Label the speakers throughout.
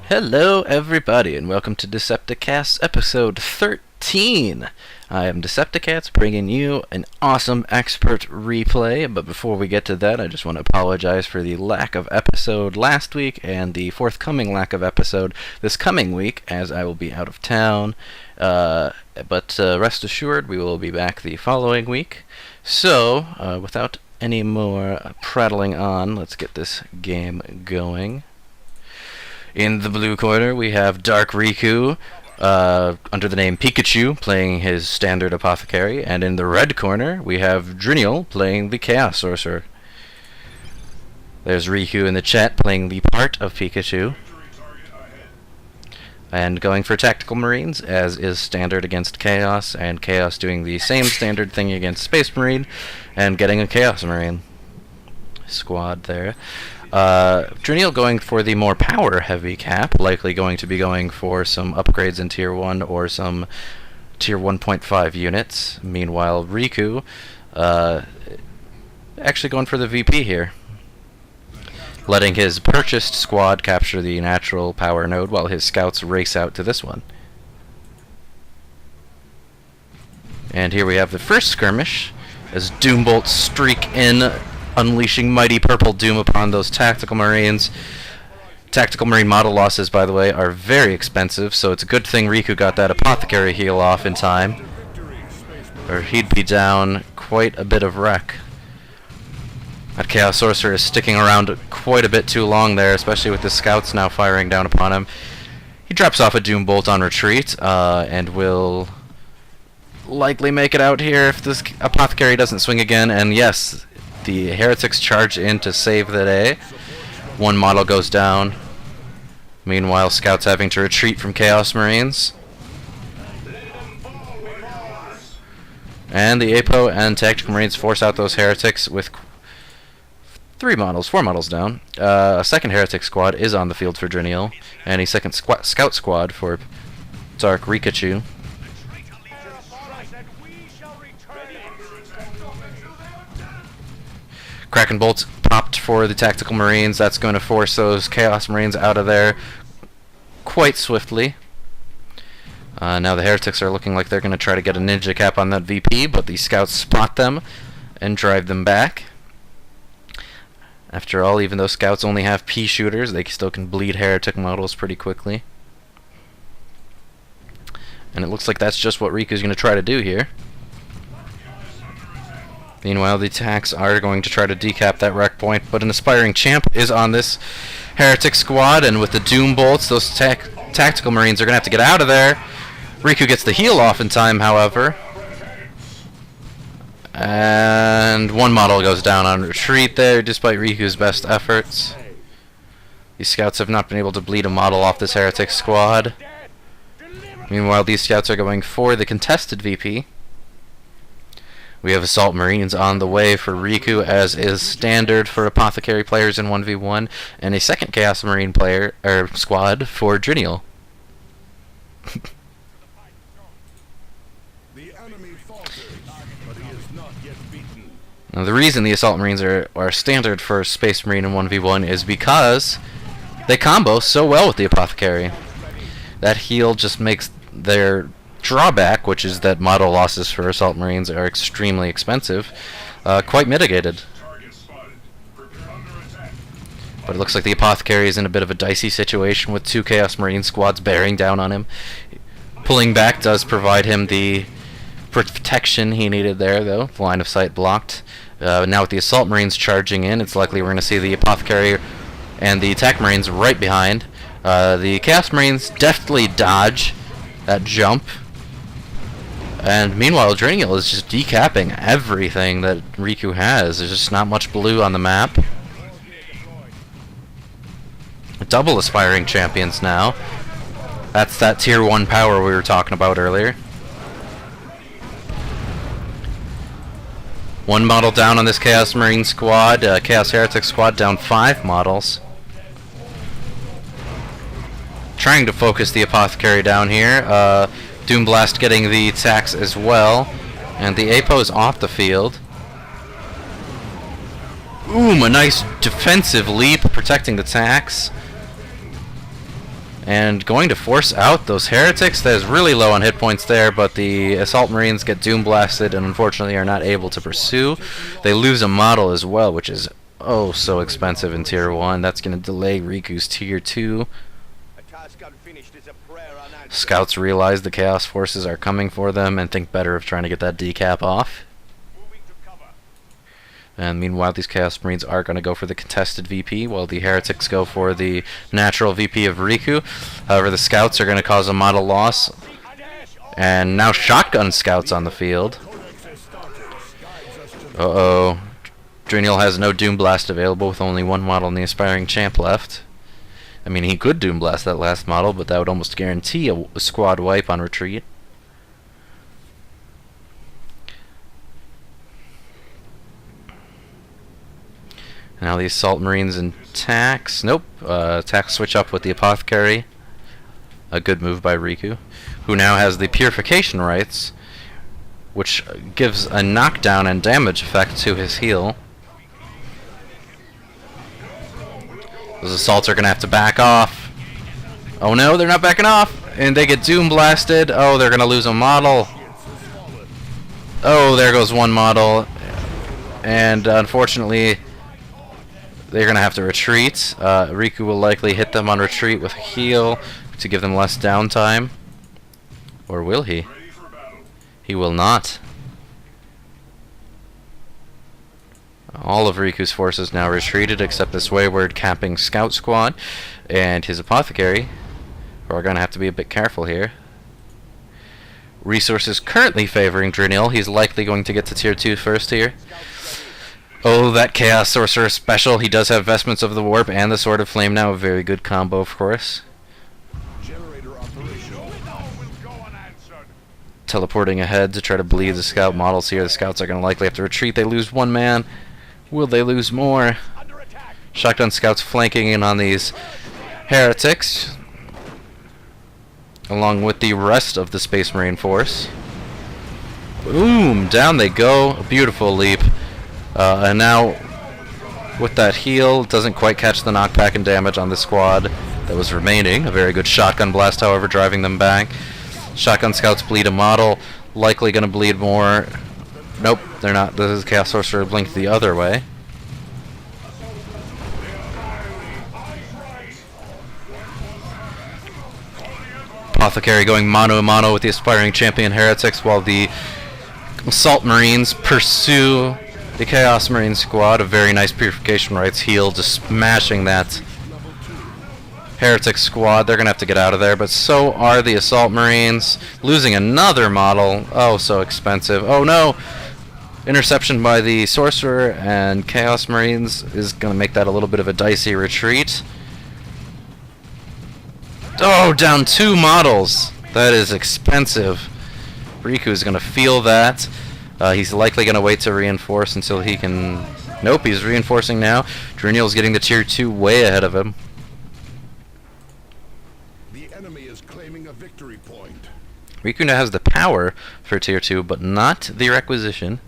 Speaker 1: Hello, everybody, and welcome to Decepticast episode 13. I am Decepticats, bringing you an awesome expert replay, but before we get to that, I just want to apologize for the lack of episode last week and the forthcoming lack of episode this coming week, as I will be out of town. But rest assured, we will be back the following week. So, without any more prattling on, let's get this game going. In the blue corner, we have Dark Riku, under the name Pikachu, playing his standard apothecary, and in the red corner, we have Drinniol, playing the Chaos Sorcerer. There's Riku in the chat, playing the part of Pikachu. And going for Tactical Marines, as is standard against Chaos, and Chaos doing the same standard thing against Space Marine, and getting a Chaos Marine squad there. Drinniol going for the more power-heavy cap, likely going to be going for some upgrades in Tier 1 or some Tier 1.5 units. Meanwhile, Riku actually going for the VP here, letting his purchased squad capture the natural power node while his scouts race out to this one. And here we have the first skirmish, as Doombolts streak in, unleashing mighty purple doom upon those Tactical Marines. Tactical Marine model losses, by the way, are very expensive, so it's a good thing Riku got that apothecary heal off in time, or he'd be down quite a bit of wreck. That Chaos Sorcerer is sticking around quite a bit too long there, especially with the scouts now firing down upon him. He drops off a Doombolt on retreat, and will likely make it out here if this apothecary doesn't swing again, and yes, the heretics charge in to save the day. One model goes down. Meanwhile, scouts having to retreat from Chaos Marines. And the APO and Tactical Marines force out those heretics with four models down. A second heretic squad is on the field for Drinniol, and a second scout squad for Dark Rikachu. Kraken bolts popped for the Tactical Marines. That's going to force those Chaos Marines out of there quite swiftly. Now the heretics are looking like they're going to try to get a ninja cap on that VP, but the scouts spot them and drive them back. After all, even though scouts only have P shooters, they still can bleed heretic models pretty quickly. And it looks like that's just what Riku's going to try to do here. Meanwhile, the attacks are going to try to decap that wreck point, but an aspiring champ is on this heretic squad, and with the Doom Bolts, those Tactical Marines are going to have to get out of there. Riku gets the heal off in time, however. And one model goes down on retreat there, despite Riku's best efforts. These scouts have not been able to bleed a model off this heretic squad. Meanwhile, these scouts are going for the contested VP. We have Assault Marines on the way for Riku, as is standard for Apothecary players in 1v1, and a second Chaos Marine player squad for Drinniol. Now, the reason the Assault Marines are standard for Space Marine in 1v1 is because they combo so well with the Apothecary. That heal just makes their drawback, which is that model losses for Assault Marines are extremely expensive, quite mitigated. But it looks like the Apothecary is in a bit of a dicey situation with two Chaos Marine squads bearing down on him. Pulling back does provide him the protection he needed there, though. The line of sight blocked. Now with the Assault Marines charging in, it's likely we're going to see the Apothecary and the Attack Marines right behind. The Chaos Marines deftly dodge that jump. And meanwhile, Drinniol is just decapping everything that Riku has. There's just not much blue on the map. Double aspiring champions now. That's that Tier 1 power we were talking about earlier. One model down on this Chaos Marine squad. Chaos Heretic squad down 5 models. Trying to focus the Apothecary down here. Doomblast getting the attacks as well. And the APO is off the field. A nice defensive leap protecting the attacks. And going to force out those heretics. That is really low on hit points there, but the assault marines get doom blasted and unfortunately are not able to pursue. They lose a model as well, which is oh so expensive in tier 1. That's going to delay Riku's tier 2. Scouts realize the chaos forces are coming for them and think better of trying to get that decap off. And meanwhile, these Chaos Marines are going to go for the contested VP, while the Heretics go for the natural VP of Riku. However, the Scouts are going to cause a model loss. And now Shotgun Scouts on the field. Uh-oh. Drinniol has no Doom Blast available with only one model in the Aspiring Champ left. I mean, he could Doom Blast that last model, but that would almost guarantee a squad wipe on retreat. Now the Assault Marines and attacks. Nope. Attack switch up with the Apothecary. A good move by Riku, who now has the Purification Rites, which gives a knockdown and damage effect to his heal. Those assaults are going to have to back off. Oh no, they're not backing off! And they get Doom Blasted. Oh, they're going to lose a model. Oh, there goes one model. And unfortunately, they're going to have to retreat. Riku will likely hit them on retreat with a heal to give them less downtime. Or will he? He will not. All of Riku's forces now retreated except this wayward camping scout squad and his Apothecary, who are going to have to be a bit careful here. Resources currently favoring Drinniol. He's likely going to get to tier 2 first here. Oh, that Chaos Sorcerer special. He does have Vestments of the Warp and the Sword of Flame now. A very good combo, of course. Teleporting ahead to try to bleed the scout models here. The scouts are going to likely have to retreat. They lose one man. Will they lose more? Shotgun scouts flanking in on these heretics, along with the rest of the Space Marine force. Boom! Down they go. A beautiful leap. And now, with that heal, doesn't quite catch the knockback and damage on the squad that was remaining. A very good shotgun blast, however, driving them back. Shotgun scouts bleed a model, likely going to bleed more. Nope, they're not. This is Chaos Sorcerer blinked the other way. Apothecary going mano a mano with the Aspiring Champion Heretics, while the Assault Marines pursue the Chaos Marine squad. A very nice Purification Rites heal, just smashing that Heretic squad. They're going to have to get out of there, but so are the Assault Marines. Losing another model. Oh, so expensive. Oh no! Interception by the Sorcerer, and Chaos Marines is going to make that a little bit of a dicey retreat. Oh, down 2 models! That is expensive. Riku is going to feel that. He's likely going to wait to reinforce until he can... Nope, he's reinforcing now. Drinniol's getting the tier 2 way ahead of him.
Speaker 2: The enemy is claiming a victory point.
Speaker 1: Riku now has the power for tier 2, but not the requisition,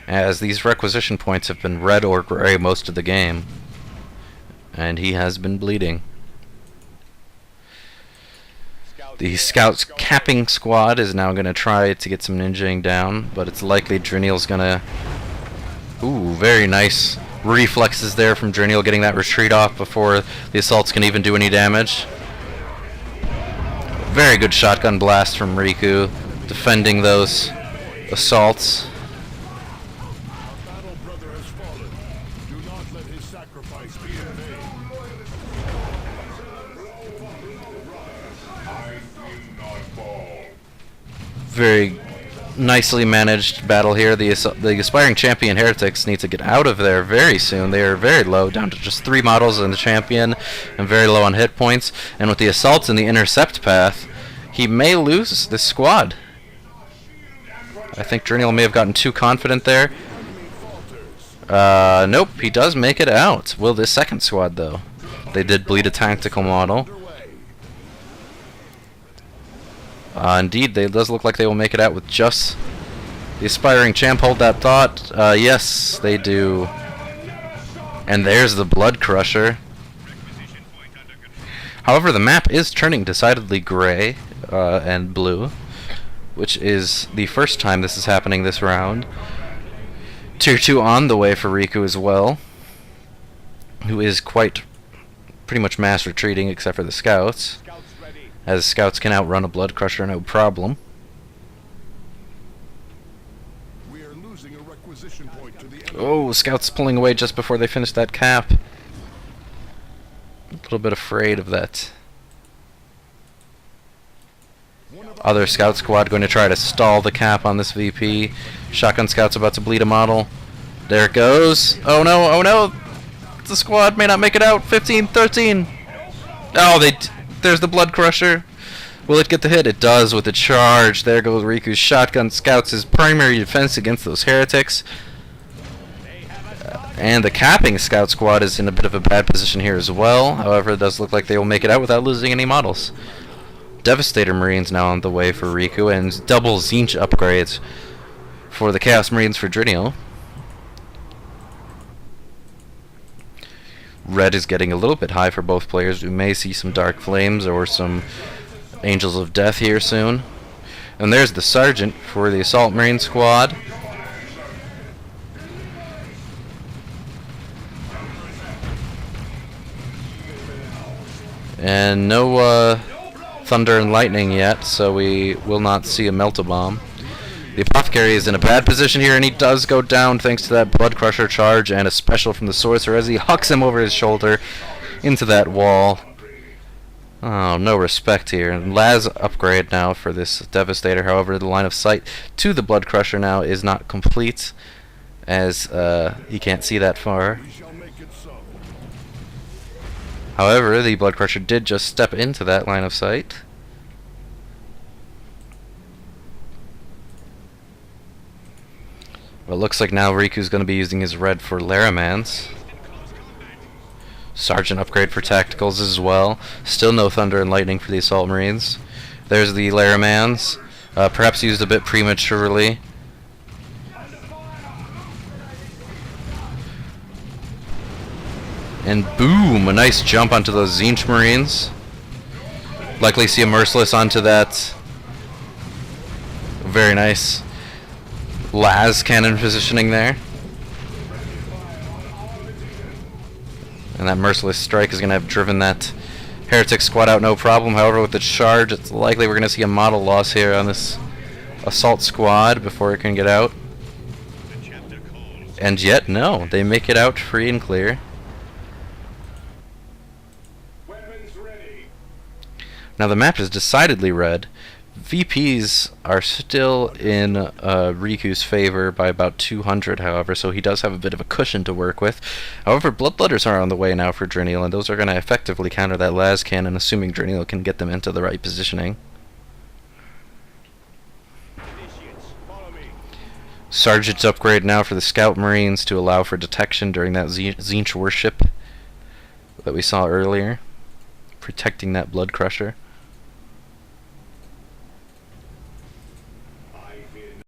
Speaker 1: as these requisition points have been red or gray most of the game. And he has been bleeding. The Scouts capping squad is now going to try to get some ninjaing down, but it's likely Drinniol's going to... Ooh, very nice reflexes there from Drinniol, getting that retreat off before the assaults can even do any damage. Very good shotgun blast from Riku, defending those assaults. Very nicely managed battle here. The Aspiring Champion Heretics need to get out of there very soon. They are very low, down to just 3 models in the Champion, and very low on hit points. And with the assaults in the intercept path, he may lose this squad. I think Drinniol may have gotten too confident there. Nope, he does make it out. Will this second squad, though? They did bleed a tactical model. Indeed, it does look like they will make it out with just the Aspiring Champ. Hold that thought. Yes, they do. And there's the Blood Crusher. However, the map is turning decidedly gray and blue, which is the first time this is happening this round. Tier 2 on the way for Riku as well, who is quite pretty much mass retreating except for the scouts, as scouts can outrun a Blood Crusher no problem.
Speaker 2: We are losing a requisition point to the enemy.
Speaker 1: Oh, scouts pulling away just before they finish that cap. A little bit afraid of that. Other scout squad going to try to stall the cap on this VP. Shotgun scout's about to bleed a model. There it goes. Oh no, oh no. The squad may not make it out. 15, 13. Oh, there's the Blood Crusher. Will it get the hit? It does with the charge. There goes Riku's shotgun scouts, his primary defense against those heretics. And the capping scout squad is in a bit of a bad position here as well. However, it does look like they will make it out without losing any models. Devastator Marines now on the way for Riku, and double Zinch upgrades for the Chaos Marines for Drinniol. Red is getting a little bit high for both players. We may see some Dark Flames or some Angels of Death here soon. And there's the Sergeant for the Assault Marine squad. And no Thunder and Lightning yet, so we will not see a Melt-A-Bomb. The Apothecary is in a bad position here, and he does go down thanks to that Blood Crusher charge and a special from the Sorcerer as he hucks him over his shoulder into that wall. Oh, no respect here. And Laz upgrade now for this Devastator. However, the line of sight to the Blood Crusher now is not complete, as he can't see that far.
Speaker 2: We shall make it so.
Speaker 1: However, the Blood Crusher did just step into that line of sight. Well, it looks like now Riku's going to be using his red for Laramans. Sergeant upgrade for tacticals as well. Still no Thunder and Lightning for the Assault Marines. There's the Laramans. Perhaps used a bit prematurely. And boom! A nice jump onto those Zinch Marines. Likely see a Merciless onto that. Very nice Las cannon positioning there. And that Merciless Strike is going to have driven that Heretic squad out no problem. However, with the charge, it's likely we're going to see a model loss here on this Assault squad before it can get out. And yet, no. They make it out free and clear. Now the map is decidedly red. VPs are still in Riku's favor by about 200, however, so he does have a bit of a cushion to work with. However, Bloodletters are on the way now for Drinniol, and those are going to effectively counter that Las cannon, assuming Drinniol can get them into the right positioning. Sergeant's upgrade now for the Scout Marines to allow for detection during that Zinch worship that we saw earlier, protecting that Blood Crusher.